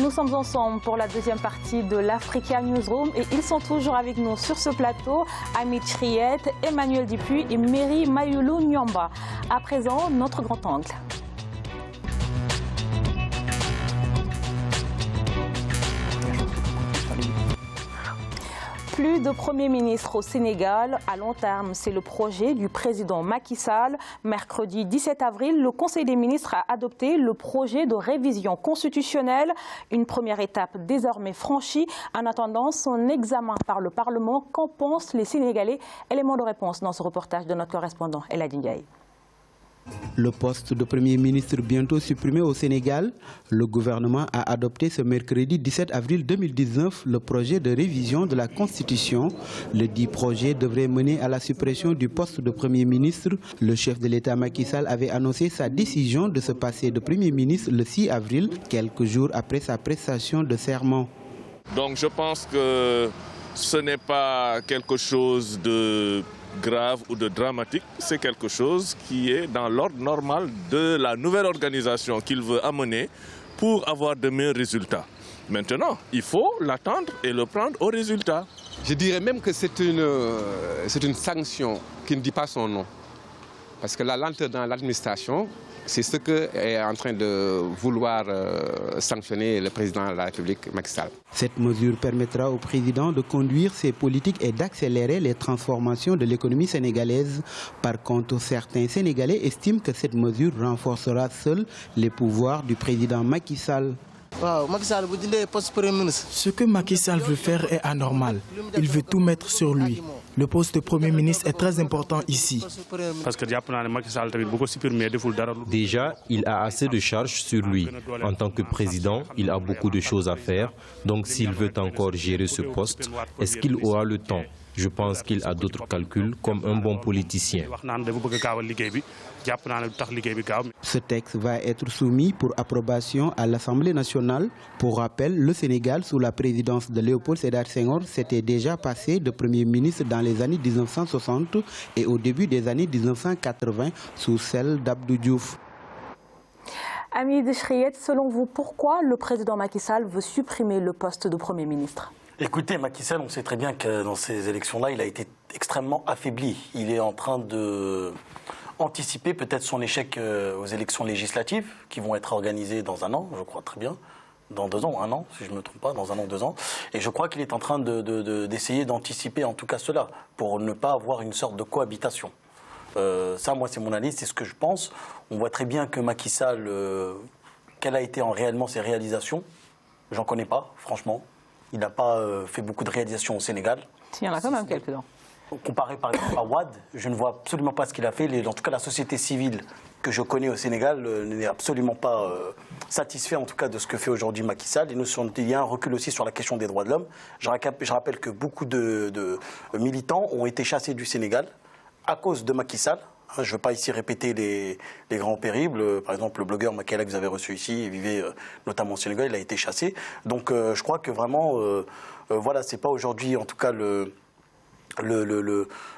Nous sommes ensemble pour la deuxième partie de l'Africa Newsroom et ils sont toujours avec nous sur ce plateau, Hamid Chriette, Emmanuel Dupuis et Mary Mayulu Nyamba. À présent, notre grand angle. Plus de Premier ministre au Sénégal à long terme, c'est le projet du président Macky Sall. Mercredi 17 avril, le Conseil des ministres a adopté le projet de révision constitutionnelle. Une première étape désormais franchie. En attendant son examen par le Parlement, qu'en pensent les Sénégalais? Élément de réponse dans ce reportage de notre correspondant Eladji Ndiaye. Le poste de Premier ministre bientôt supprimé au Sénégal, le gouvernement a adopté ce mercredi 17 avril 2019 le projet de révision de la Constitution. Le dit projet devrait mener à la suppression du poste de Premier ministre. Le chef de l'État Macky Sall avait annoncé sa décision de se passer de Premier ministre le 6 avril, quelques jours après sa prestation de serment. Donc je pense que ce n'est pas quelque chose de grave ou de dramatique, c'est quelque chose qui est dans l'ordre normal de la nouvelle organisation qu'il veut amener pour avoir de meilleurs résultats. Maintenant, il faut l'attendre et le prendre au résultat. Je dirais même que c'est une sanction qui ne dit pas son nom. Parce que la lenteur dans l'administration, c'est ce qu'est en train de vouloir sanctionner le président de la République, Macky Sall. Cette mesure permettra au président de conduire ses politiques et d'accélérer les transformations de l'économie sénégalaise. Par contre, certains Sénégalais estiment que cette mesure renforcera seul les pouvoirs du président Macky Sall. Ce que Macky Sall veut faire est anormal. Il veut tout mettre sur lui. Le poste de Premier ministre est très important ici. Déjà, il a assez de charges sur lui. En tant que président, il a beaucoup de choses à faire. Donc s'il veut encore gérer ce poste, est-ce qu'il aura le temps? Je pense qu'il a d'autres calculs comme un bon politicien. Ce texte va être soumis pour approbation à l'Assemblée nationale. Pour rappel, le Sénégal, sous la présidence de Léopold Sédar Senghor, s'était déjà passé de Premier ministre dans les années 1960 et au début des années 1980 sous celle d'Abdou Diouf. Hamid Chriette, selon vous, pourquoi le président Macky Sall veut supprimer le poste de Premier ministre? Écoutez, Macky Sall, on sait très bien que dans ces élections-là, il a été extrêmement affaibli. Il est en train d'anticiper peut-être son échec aux élections législatives qui vont être organisées dans un an, je crois très bien. Dans 2 ans, 1 an, si je ne me trompe pas, dans 1 an, 2 ans. Et je crois qu'il est en train d'essayer d'anticiper en tout cas cela, pour ne pas avoir une sorte de cohabitation. Ça, moi, c'est mon analyse, c'est ce que je pense. On voit très bien que Macky Sall, quelles a été réellement ses réalisations? J'en connais pas, franchement. Il n'a pas fait beaucoup de réalisations au Sénégal. Il y en a quand même quelques-uns. Comparé par exemple à Wade, je ne vois absolument pas ce qu'il a fait. En tout cas, la société civile que je connais au Sénégal n'est absolument pas satisfait en tout cas de ce que fait aujourd'hui Macky Sall. Il y a un recul aussi sur la question des droits de l'homme. Je rappelle que beaucoup de militants ont été chassés du Sénégal à cause de Macky Sall. Je ne veux pas ici répéter les grands périples. Par exemple, le blogueur Makela que vous avez reçu ici, il vivait notamment au Sénégal, il a été chassé. Donc je crois que vraiment, voilà, c'est pas aujourd'hui en tout cas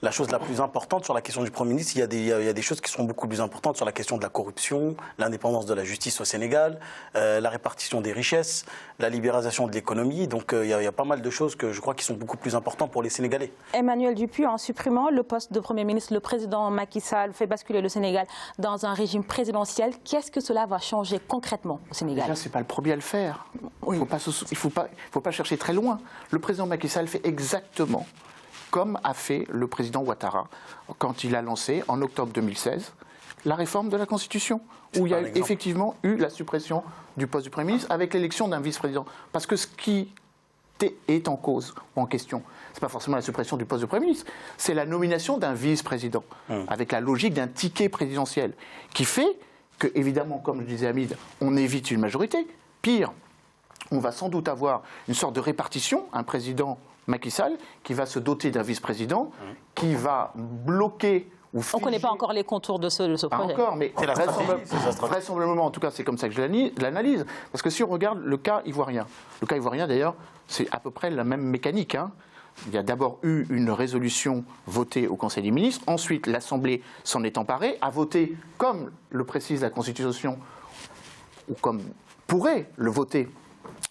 la chose la plus importante sur la question du Premier ministre. Il y a des choses qui sont beaucoup plus importantes sur la question de la corruption, l'indépendance de la justice au Sénégal, la répartition des richesses, la libéralisation de l'économie. Donc il y a pas mal de choses que je crois qui sont beaucoup plus importantes pour les Sénégalais. Emmanuel Dupuis, en supprimant le poste de Premier ministre, le président Macky Sall fait basculer le Sénégal dans un régime présidentiel. Qu'est-ce que cela va changer concrètement au Sénégal? Déjà, ce n'est pas le premier à le faire. Oui. Il ne faut pas chercher très loin. Le président Macky Sall fait exactement comme a fait le président Ouattara quand il a lancé, en octobre 2016, la réforme de la Constitution, où il y a effectivement eu la suppression du poste du Premier ministre avec l'élection d'un vice-président. Parce que ce qui est en cause ou en question, ce n'est pas forcément la suppression du poste de Premier ministre, c'est la nomination d'un vice-président, avec la logique d'un ticket présidentiel, qui fait que, évidemment, comme le disait Hamid, on évite une majorité. Pire, on va sans doute avoir une sorte de répartition, un président Macky Sall, qui va se doter d'un vice-président, qui va bloquer ou figer... On ne connaît pas encore les contours de ce projet. Pas encore, mais vraisemblablement, en tout cas, c'est comme ça que je l'analyse. Parce que si on regarde le cas ivoirien, d'ailleurs, c'est à peu près la même mécanique. Hein. Il y a d'abord eu une résolution votée au Conseil des ministres, ensuite l'Assemblée s'en est emparée, a voté, comme le précise la Constitution, ou comme pourrait le voter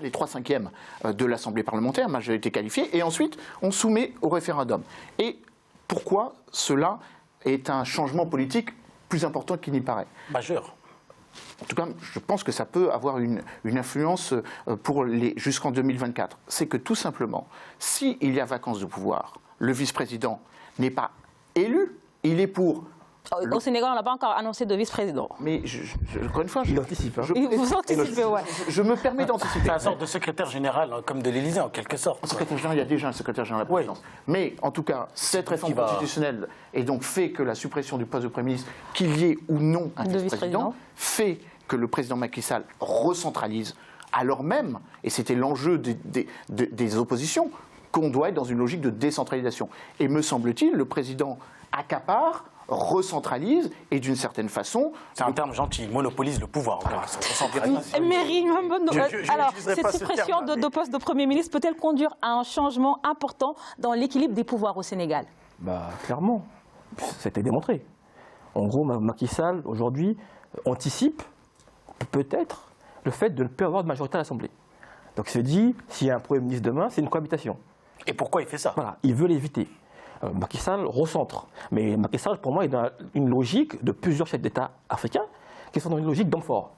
les 3/5 de l'Assemblée parlementaire, majorité qualifiée, et ensuite on soumet au référendum. Et pourquoi cela est un changement politique plus important qu'il n'y paraît? Majeur. En tout cas, je pense que ça peut avoir une influence jusqu'en 2024. C'est que tout simplement, s'il y a vacance de pouvoir, le vice-président n'est pas élu, il est pour... Au Sénégal, on n'a pas encore annoncé de vice-président. Mais encore une fois, il anticipe. Vous anticipez, ouais. Je me permets d'anticiper. C'est une sorte de secrétaire général, comme de l'Élysée, en quelque sorte. Le secrétaire général, il y a déjà un secrétaire général à la présidence. Mais en tout cas, cette réforme constitutionnelle et donc fait que la suppression du poste de Premier ministre, qu'il y ait ou non un vice-président, fait que le président Macky Sall recentralise, alors même, et c'était l'enjeu des oppositions, qu'on doit être dans une logique de décentralisation. Et me semble-t-il, le président accapare, recentralise et d'une certaine façon... C'est un terme gentil, monopolise le pouvoir. Alors, cette suppression de poste de Premier ministre peut-elle conduire à un changement important dans l'équilibre des pouvoirs au Sénégal? Clairement, ça a été démontré. En gros, Macky Sall, aujourd'hui, anticipe peut-être le fait de ne plus avoir de majorité à l'Assemblée. Donc il se dit, s'il y a un Premier ministre demain, c'est une cohabitation. Et pourquoi il fait ça? Voilà, il veut l'éviter. Macky Sall recentre. Mais Macky Sall, pour moi, est dans une logique de plusieurs chefs d'État africains qui sont dans une logique d'homme fort.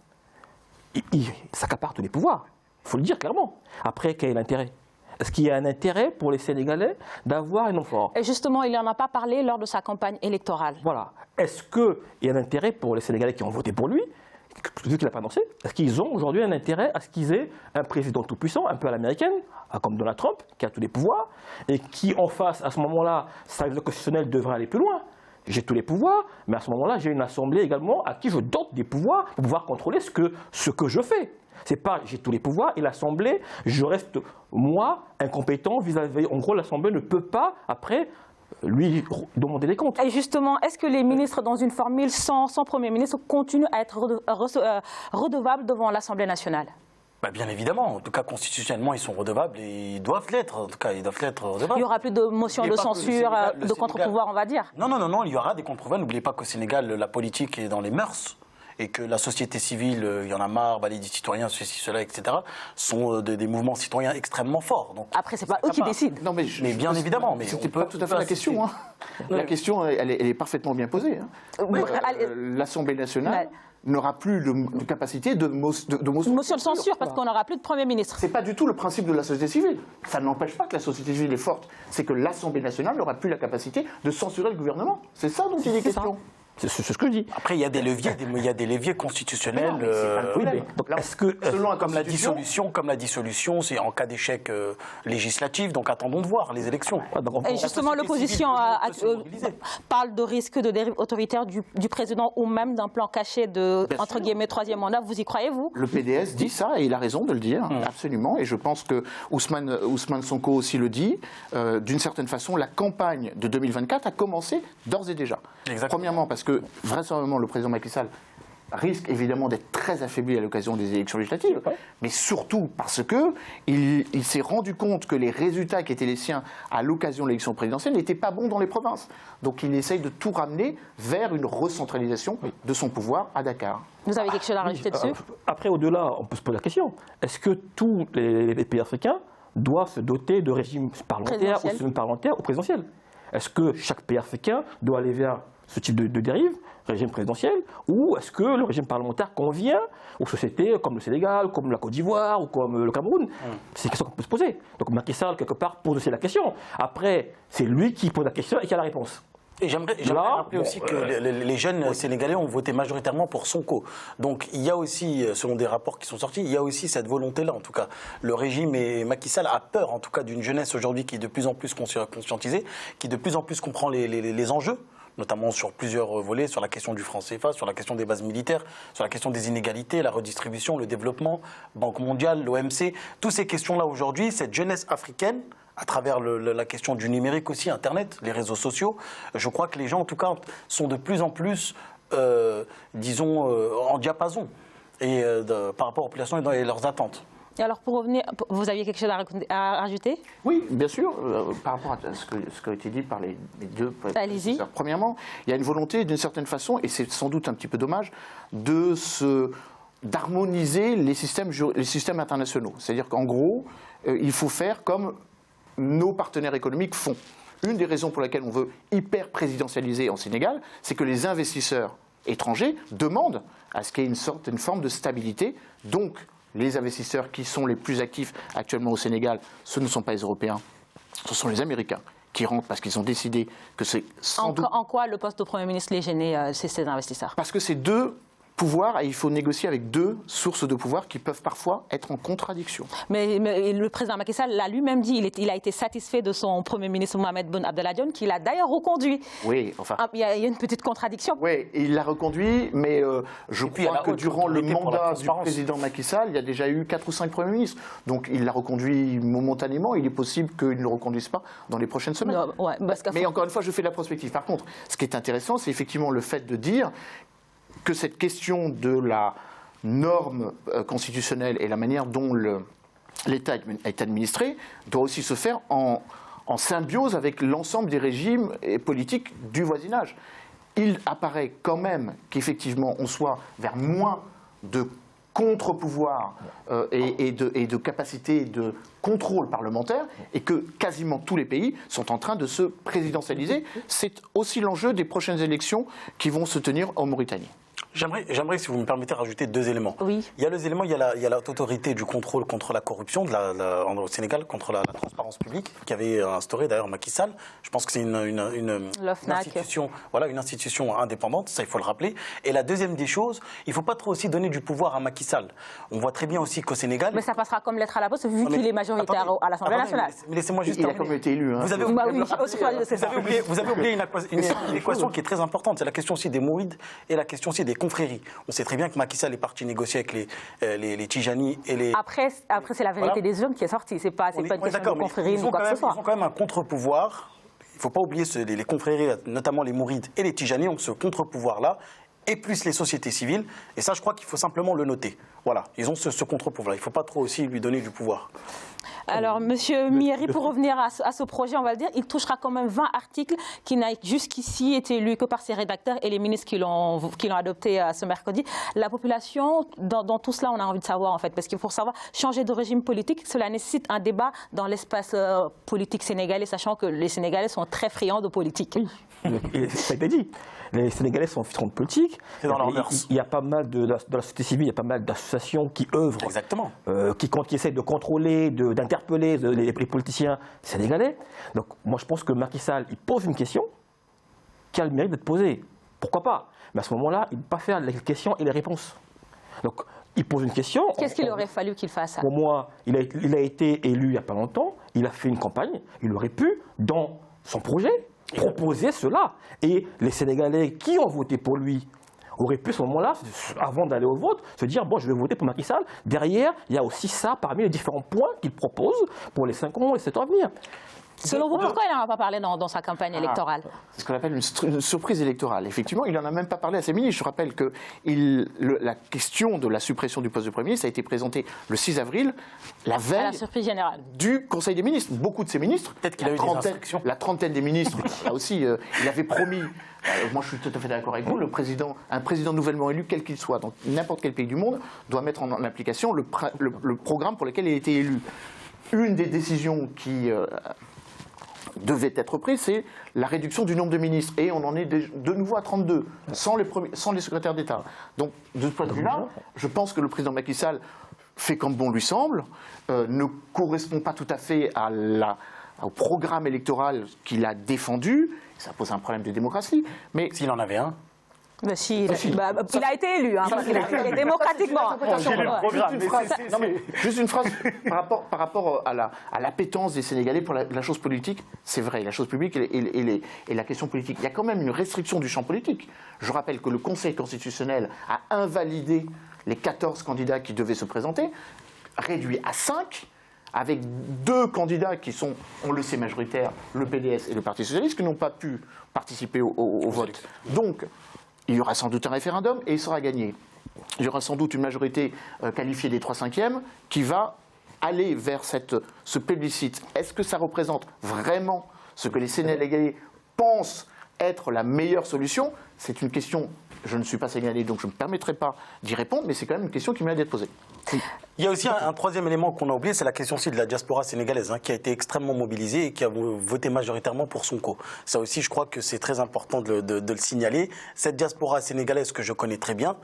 Il s'accapare tous les pouvoirs, il faut le dire clairement. Après, quel est l'intérêt? Est-ce qu'il y a un intérêt pour les Sénégalais d'avoir un homme fort? Et justement, il n'en a pas parlé lors de sa campagne électorale. Voilà. Est-ce qu'il y a un intérêt pour les Sénégalais qui ont voté pour lui, vu qu'il n'a pas annoncé? Est-ce qu'ils ont aujourd'hui un intérêt à ce qu'ils aient un président tout-puissant, un peu à l'américaine, comme Donald Trump, qui a tous les pouvoirs, et qui, en face, à ce moment-là, sa révision constitutionnelle devrait aller plus loin? J'ai tous les pouvoirs, mais à ce moment-là, j'ai une assemblée également à qui je dote des pouvoirs pour pouvoir contrôler ce que je fais. C'est pas j'ai tous les pouvoirs et l'Assemblée, je reste, moi, incompétent vis-à-vis. En gros, l'Assemblée ne peut pas, après, lui demander des comptes. Et justement, est-ce que les ministres, dans une formule sans Premier ministre, continuent à être redevables devant l'Assemblée nationale? Bien évidemment, en tout cas constitutionnellement ils sont redevables et ils doivent l'être, en tout cas ils doivent l'être redevables. Il n'y aura plus de motion de censure, de contre-pouvoir on va dire? Non, il y aura des contre-pouvoirs. N'oubliez pas qu'au Sénégal la politique est dans les mœurs et que la société civile, il y en a marre, les citoyens, ceci, cela, etc., sont des mouvements citoyens extrêmement forts. Donc, après, c'est pas eux qui décident. Non, mais bien évidemment. Mais c'était pas tout à fait la question. Hein. La question, elle est parfaitement bien posée. Hein. L'Assemblée nationale n'aura plus de capacité de motion de censure, parce qu'on n'aura plus de Premier ministre. C'est pas du tout le principe de la société civile. Ça n'empêche pas que la société civile est forte. C'est que l'Assemblée nationale n'aura plus la capacité de censurer le gouvernement. C'est ça dont il est question. C'est ce que je dis. Après, il y a des leviers constitutionnels. Comme la dissolution, c'est en cas d'échec législatif. Donc attendons de voir les élections. Et justement, l'opposition parle de risque de dérive autoritaire du président ou même d'un plan caché de, entre guillemets, troisième mandat. Vous y croyez, vous? Le PDS dit ça et il a raison de le dire, absolument. Et je pense que Ousmane Sonko aussi le dit. D'une certaine façon, la campagne de 2024 a commencé d'ores et déjà. Exactement. Premièrement, parce que vraisemblablement le président Macky Sall risque évidemment d'être très affaibli à l'occasion des élections législatives, mais surtout parce qu'il s'est rendu compte que les résultats qui étaient les siens à l'occasion de l'élection présidentielle n'étaient pas bons dans les provinces. Donc il essaye de tout ramener vers une recentralisation de son pouvoir à Dakar. Vous avez quelque chose à rajouter dessus? Après, au-delà, on peut se poser la question. Est-ce que tous les pays africains doivent se doter de régimes parlementaires ou semi-parlementaires ou présidentiels? Est-ce que chaque pays africain doit aller vers ce type de dérive, régime présidentiel, ou est-ce que le régime parlementaire convient aux sociétés comme le Sénégal, comme la Côte d'Ivoire ou comme le Cameroun? C'est une question qu'on peut se poser. Donc Macky Sall, quelque part, pose aussi la question. Après, c'est lui qui pose la question et qui a la réponse. Et j'aimerais rappeler aussi que les jeunes Sénégalais ont voté majoritairement pour Sonko. Donc il y a aussi, selon des rapports qui sont sortis, il y a aussi cette volonté-là, en tout cas. Le régime et Macky Sall a peur, en tout cas, d'une jeunesse aujourd'hui qui est de plus en plus conscientisée, qui de plus en plus comprend les enjeux, notamment sur plusieurs volets, sur la question du franc CFA, sur la question des bases militaires, sur la question des inégalités, la redistribution, le développement, Banque mondiale, l'OMC. Toutes ces questions-là aujourd'hui, cette jeunesse africaine, à travers la question du numérique aussi, Internet, les réseaux sociaux, je crois que les gens, en tout cas, sont de plus en plus, en diapason par rapport aux populations et leurs attentes. Et alors, pour revenir, vous aviez quelque chose à rajouter? Oui, bien sûr, par rapport à ce qui a été dit par les deux professeurs. Premièrement, il y a une volonté, d'une certaine façon, et c'est sans doute un petit peu dommage, de se d'harmoniser les systèmes internationaux. C'est-à-dire qu'en gros, il faut faire comme nos partenaires économiques font. Une des raisons pour lesquelles on veut hyper présidentialiser en Sénégal, c'est que les investisseurs étrangers demandent à ce qu'il y ait une forme de stabilité. Donc, les investisseurs qui sont les plus actifs actuellement au Sénégal, ce ne sont pas les Européens, ce sont les Américains qui rentrent parce qu'ils ont décidé que c'est sans doute... En quoi le poste de Premier ministre les gênait, ces investisseurs? Parce que c'est deux pouvoirs et il faut négocier avec deux sources de pouvoir qui peuvent parfois être en contradiction. Mais le président Macky Sall l'a lui-même dit, il a été satisfait de son Premier ministre Mohamed Boun Abdallah Dionne, qu'il a d'ailleurs reconduit. Oui, enfin... Il y a une petite contradiction. Oui, il l'a reconduit, mais je crois que durant le mandat du président Macky Sall, il y a déjà eu 4 ou 5 premiers ministres. Donc il l'a reconduit momentanément, il est possible qu'il ne le reconduise pas dans les prochaines semaines. Non, ouais, mais encore une fois, je fais de la prospective. Par contre, ce qui est intéressant, c'est effectivement le fait de dire que cette question de la norme constitutionnelle et la manière dont l'État est administré doit aussi se faire en symbiose avec l'ensemble des régimes et politiques du voisinage. Il apparaît quand même qu'effectivement on soit vers moins de contre-pouvoir et de capacité de contrôle parlementaire et que quasiment tous les pays sont en train de se présidentialiser. C'est aussi l'enjeu des prochaines élections qui vont se tenir en Mauritanie. J'aimerais, si vous me permettez, rajouter 2 éléments. Oui. Il y a les éléments, il y a l'autorité du contrôle contre la corruption au Sénégal, contre la transparence publique, qui avait instauré d'ailleurs Macky Sall. Je pense que c'est une institution, voilà, une institution indépendante, ça il faut le rappeler. Et la deuxième des choses, il ne faut pas trop aussi donner du pouvoir à Macky Sall. On voit très bien aussi qu'au Sénégal... Mais ça passera comme lettre à la poste, vu qu'il est majoritaire à l'Assemblée nationale. Mais laissez-moi juste terminer. Il a quand même été élu. Hein. Vous avez oublié une équation qui est très importante. C'est la question aussi des mourides et la question aussi des confréries. On sait très bien que Macky Sall est parti négocier avec les Tijani et les... Après c'est la vérité des urnes qui est sortie. C'est pas une question de confrérie ou quoi que ce soit. Ils ont quand même un contre-pouvoir. Il ne faut pas oublier les confréries, notamment les mourides et les Tijani, ont ce contre-pouvoir-là, et plus les sociétés civiles. Et ça, je crois qu'il faut simplement le noter. Voilà, ils ont ce contre-pouvoir. Il ne faut pas trop aussi lui donner du pouvoir. Alors, Monsieur Mieri, pour revenir à ce projet, on va le dire, il touchera quand même 20 articles qui n'ont jusqu'ici été lus que par ses rédacteurs et les ministres qui l'ont adopté ce mercredi. La population, dans tout cela, on a envie de savoir, en fait, parce qu'il faut savoir, changer de régime politique, cela nécessite un débat dans l'espace politique sénégalais, sachant que les Sénégalais sont très friands de politique. Et ça a été dit. Les Sénégalais sont friands de politique. Il y a pas mal de la société civile, il y a pas mal d'associations qui œuvrent, exactement, qui essaient de contrôler, d'interpeller les politiciens sénégalais. Donc moi je pense que Macky Sall, il pose une question qui a le mérite d'être posée. Pourquoi pas? Mais à ce moment-là, il ne peut pas faire les questions et les réponses. Donc il pose une question. Qu'est-ce qu'il aurait fallu qu'il fasse? Pour moi, il a été élu il n'y a pas longtemps, il a fait une campagne, il aurait pu, dans son projet, proposer cela. Et les Sénégalais qui ont voté pour lui auraient pu, à ce moment-là, avant d'aller au vote, se dire « bon, je vais voter pour Macky Sall ». Derrière, il y a aussi ça parmi les différents points qu'il propose pour les 5 ans et 7 ans à venir. Selon vous, pourquoi il n'en a pas parlé dans sa campagne électorale? C'est ce qu'on appelle une surprise électorale. Effectivement, il n'en a même pas parlé à ses ministres. Je rappelle que la question de la suppression du poste de Premier ministre a été présentée le 6 avril, la veille la surprise générale du Conseil des ministres. Beaucoup de ces ministres, peut-être qu'il a eu des instructions. La trentaine des ministres, là aussi, il avait promis, moi je suis tout à fait d'accord avec vous, un président nouvellement élu, quel qu'il soit, dans n'importe quel pays du monde, doit mettre en application le programme pour lequel il a été élu. Une des décisions qui devait être prise, c'est la réduction du nombre de ministres. Et on en est de nouveau à 32, sans les secrétaires d'État. Donc, de ce point de vue-là, je pense que le président Macky Sall fait comme bon lui semble, ne correspond pas tout à fait au programme électoral qu'il a défendu. Ça pose un problème de démocratie. Mais s'il en avait un. Il a été élu, hein, parce qu'il est démocratiquement. Juste une phrase par rapport à l'appétence des Sénégalais pour la chose politique. C'est vrai, la chose publique et la question politique. Il y a quand même une restriction du champ politique. Je rappelle que le Conseil constitutionnel a invalidé les 14 candidats qui devaient se présenter, réduit à 5, avec 2 candidats qui sont, on le sait, majoritaires, le PDS et le Parti socialiste, qui n'ont pas pu participer au vote. Donc, il y aura sans doute un référendum et il sera gagné. Il y aura sans doute une majorité qualifiée des 3/5 qui va aller vers ce plébiscite. Est-ce que ça représente vraiment ce que les Sénégalais pensent être la meilleure solution? C'est une question Je ne suis pas sénégalais, donc je ne me permettrai pas d'y répondre, mais c'est quand même une question qui m'a d'être posée. Oui. Il y a aussi un troisième élément qu'on a oublié, c'est la question aussi de la diaspora sénégalaise, qui a été extrêmement mobilisée et qui a voté majoritairement pour Sonko. Ça aussi, je crois que c'est très important de le signaler. Cette diaspora sénégalaise que je connais très bien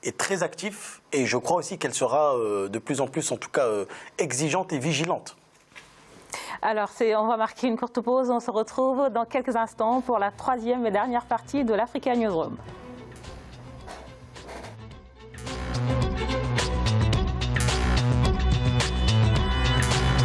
est très active et je crois aussi qu'elle sera de plus en plus, en tout cas, exigeante et vigilante. Alors, on va marquer une courte pause. On se retrouve dans quelques instants pour la troisième et dernière partie de l'Africa Newsroom.